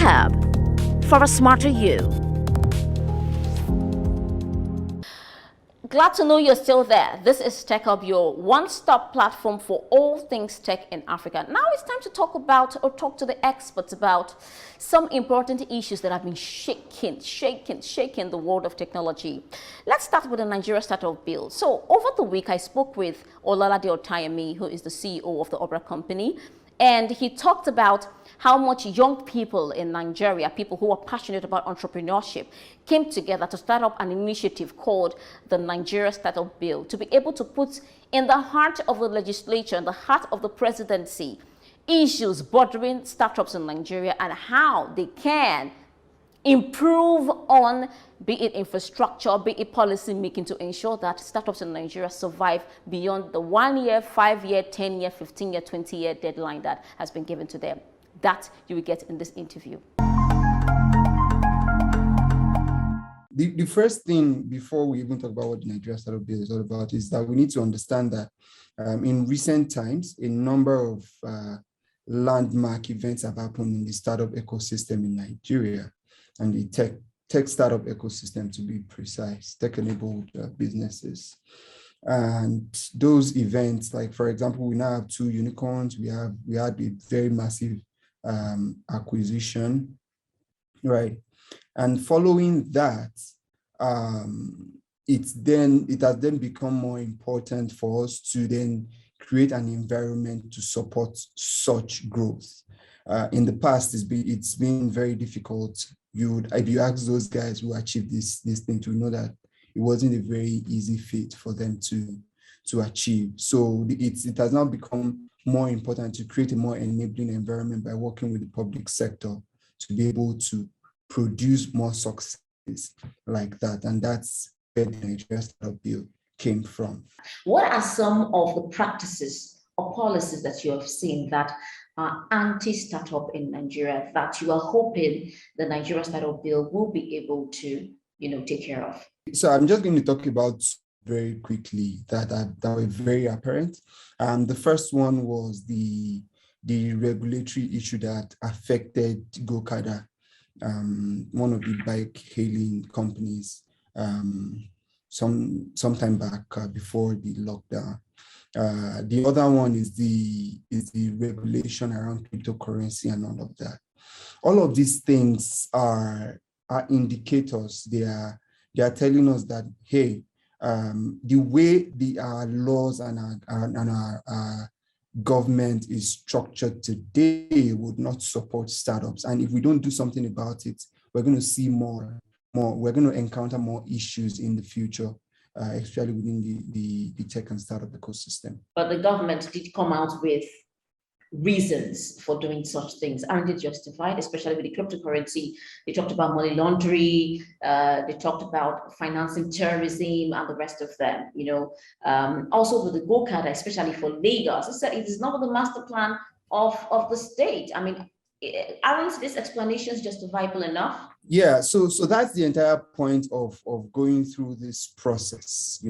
Hub for a smarter you. Glad to know you're still there. This is Tech Hub, your one-stop platform for all things tech in Africa. Now it's time to talk to the experts about some important issues that have been shaking the world of technology. Let's start with the Nigeria Startup Bill. So over the week, I spoke with Ololade Otayemi, who is the CEO of the Orbra company, and he talked about how much young people in Nigeria, people who are passionate about entrepreneurship, came together to start up an initiative called the Nigeria Startup Bill to be able to put in the heart of the legislature, in the heart of the presidency, issues bordering startups in Nigeria and how they can improve on, be it infrastructure, be it policy making, to ensure that startups in Nigeria survive beyond the 1 year, 5 year, 10 year, 15 year, 20 year deadline that has been given to them. That you will get in this interview. The first thing before we even talk about what the Nigeria Startup Bill is all about is that we need to understand that in recent times, a number of landmark events have happened in the startup ecosystem in Nigeria, and the tech startup ecosystem, to be precise, tech-enabled businesses. And those events, like for example, we now have 2 unicorns. We had a very massive acquisition, right? And following that, it has then become more important for us to then create an environment to support such growth. In the past, it's been very difficult. If you ask those guys who achieved this thing, to know that it wasn't a very easy feat for them to achieve. So it has now become more important to create a more enabling environment by working with the public sector to be able to produce more success like that. And that's where the Nigeria Startup Bill came from. What are some of the practices or policies that you have seen that are anti-startup in Nigeria that you are hoping the Nigeria Startup Bill will be able to, take care of? So I'm just going to talk about very quickly that were very apparent. The first one was the regulatory issue that affected Gokada, one of the bike-hailing companies, some time back before the lockdown. The other one is the regulation around cryptocurrency and all of that. All of these things are indicators. They are telling us that, hey, the way our laws and our government is structured today would not support startups. And if we don't do something about it, we're going to see more. We're going to encounter more issues in the future, especially within the tech and startup ecosystem. But the government did come out with reasons for doing such things. Aren't they justified, especially with the cryptocurrency? They talked about money laundering, they talked about financing terrorism and the rest of them, also with the Gokada, especially for Lagos. It is not the master plan of the state. I mean, aren't these explanations justifiable enough? Yeah, so that's the entire point of going through this process.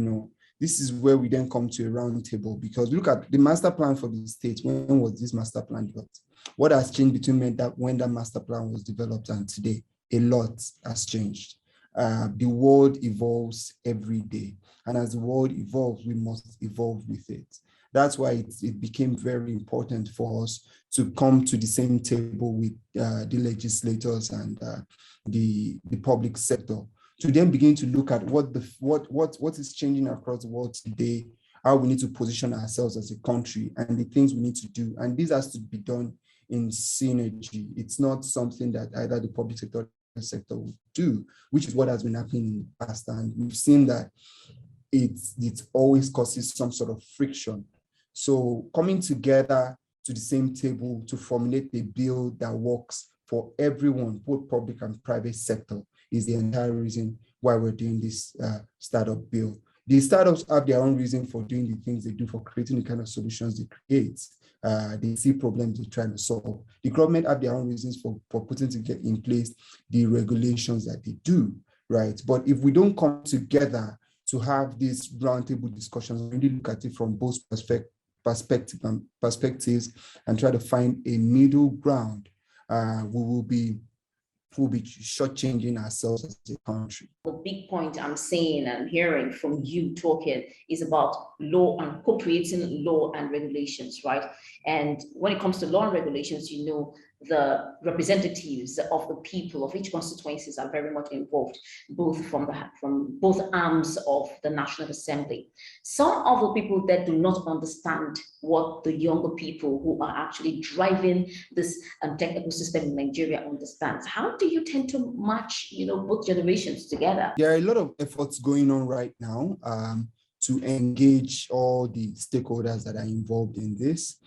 This is where we then come to a round table, because look at the master plan for the state. When was this master plan developed? What has changed between when that master plan was developed and today? A lot has changed. The world evolves every day. And as the world evolves, we must evolve with it. That's why it became very important for us to come to the same table with the legislators and the public sector, to then begin to look at what is changing across the world today, how we need to position ourselves as a country, and the things we need to do. And this has to be done in synergy. It's not something that either the public sector will do, which is what has been happening in the past. And we've seen that it always causes some sort of friction. So coming together to the same table to formulate a bill that works for everyone, both public and private sector, is the entire reason why we're doing this startup bill. The startups have their own reason for doing the things they do, for creating the kind of solutions they create. They see problems they're trying to solve. The government have their own reasons for putting in place the regulations that they do, right? But if we don't come together to have these roundtable discussions, really look at it from both perspectives and try to find a middle ground, we will be we'll be shortchanging ourselves as a country. The big point I'm saying and hearing from you talking is about law and co-creating law and regulations, right? And when it comes to law and regulations, you know, the representatives of the people of each constituencies are very much involved, both from both arms of the National Assembly. Some of the people that do not understand what the younger people who are actually driving this tech ecosystem in Nigeria understands. How do you tend to match, you know, both generations together? There are a lot of efforts going on right now to engage all the stakeholders that are involved in this.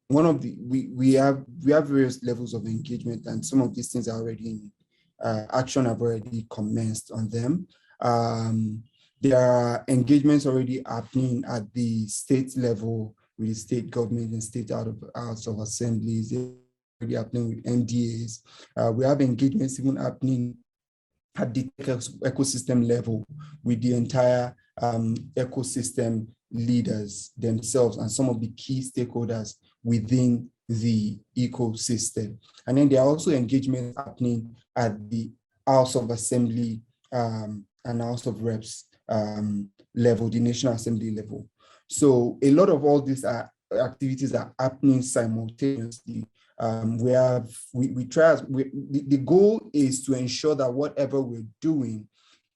We have various levels of engagement, and some of these things are already in action, have already commenced on them. There are engagements already happening at the state level with the state government and state House of Assemblies. They're already happening with MDAs. We have engagements even happening at the ecosystem level with the entire ecosystem leaders themselves and some of the key stakeholders within the ecosystem. And then there are also engagements happening at the House of Assembly and House of Reps level, the National Assembly level. So a lot of all these activities are happening simultaneously. The goal is to ensure that whatever we're doing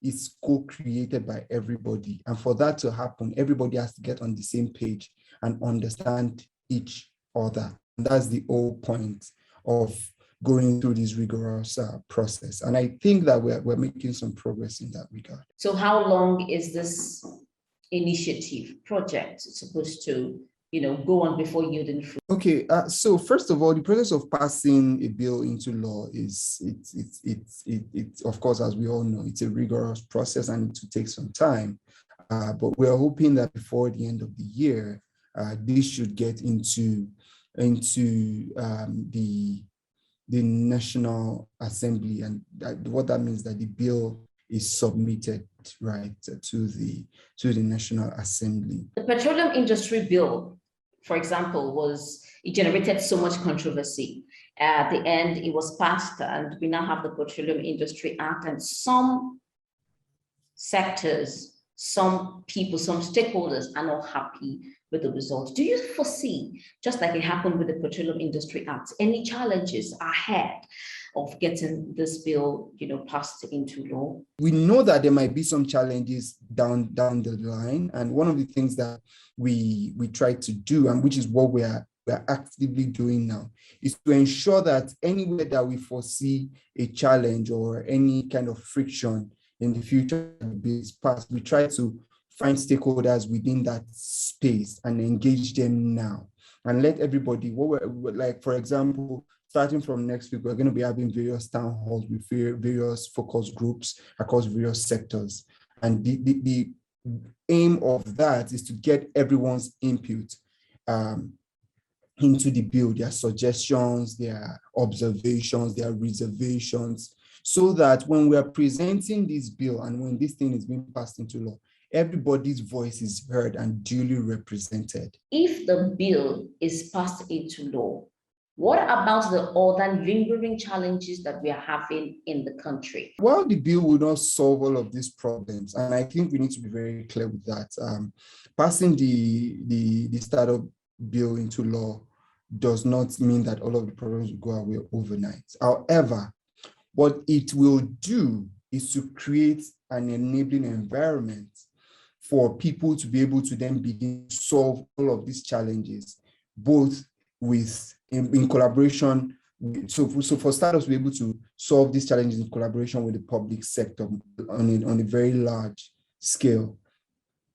is co-created by everybody. And for that to happen, everybody has to get on the same page and understand each other. And that's the whole point of going through this rigorous process. And I think that we're making some progress in that regard. So how long is this initiative project supposed to, you know, go on before yielding fruit? Okay, so first of all, the process of passing a bill into law it's of course, as we all know, it's a rigorous process and it will take some time. But we're hoping that before the end of the year, this should get into the National Assembly, and what that means that the bill is submitted right to the National Assembly. The petroleum industry bill, for example, it generated so much controversy. At the end, it was passed, and we now have the Petroleum Industry Act, and some sectors, some people, some stakeholders are not happy with the result. Do you foresee, just like it happened with the Petroleum Industry Act, any challenges ahead of getting this bill, you know, passed into law? We know that there might be some challenges down the line, and one of the things that we try to do, and which is what we're actively doing now, is to ensure that anywhere that we foresee a challenge or any kind of friction in the future the bill is passed, we try to find stakeholders within that space and engage them now and let everybody, like, for example, starting from next week, we're going to be having various town halls with various focus groups across various sectors. And the aim of that is to get everyone's input into the bill, their suggestions, their observations, their reservations, so that when we are presenting this bill and when this thing is being passed into law, everybody's voice is heard and duly represented. If the bill is passed into law, what about the other lingering challenges that we are having in the country? Well, the bill will not solve all of these problems, and I think we need to be very clear with that. Passing the startup bill into law does not mean that all of the problems will go away overnight. However, what it will do is to create an enabling environment for people to be able to then begin to solve all of these challenges, both in collaboration. So for startups to be able to solve these challenges in collaboration with the public sector on a very large scale.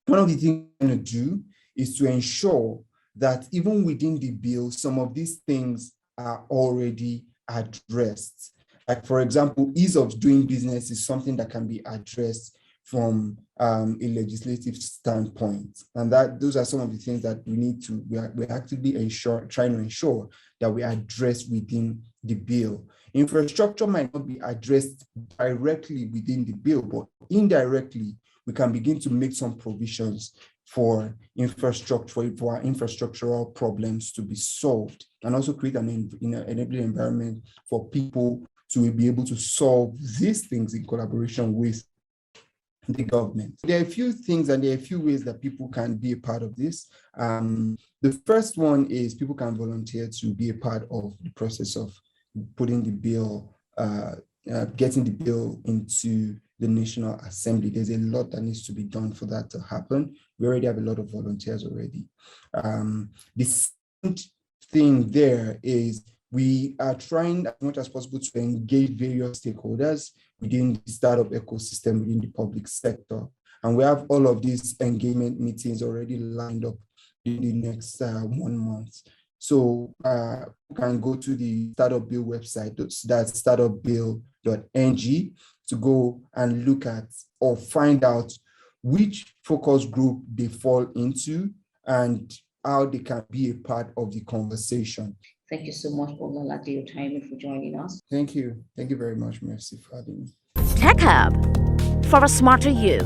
One of the things we're going to do is to ensure that even within the bill, some of these things are already addressed. Like, for example, ease of doing business is something that can be addressed from a legislative standpoint. And those are some of the things that we're actively trying to ensure that we address within the bill. Infrastructure might not be addressed directly within the bill, but indirectly, we can begin to make some provisions for infrastructure, for our infrastructural problems to be solved, and also create an enabling environment for people to be able to solve these things in collaboration with the government. There are a few things and there are a few ways that people can be a part of this. The first one is people can volunteer to be a part of the process of putting the bill, getting the bill into the National Assembly. There's a lot that needs to be done for that to happen. We already have a lot of volunteers already. The second thing there is we are trying as much as possible to engage various stakeholders within the startup ecosystem, within the public sector. And we have all of these engagement meetings already lined up in the next 1 month. So you can go to the Startup Bill website, that's startupbill.ng, to go and look at or find out which focus group they fall into and how they can be a part of the conversation. Thank you so much, Ololade Otayemi, for joining us. Thank you. Thank you very much, Mercy, for having me. Tech Hub for a smarter you.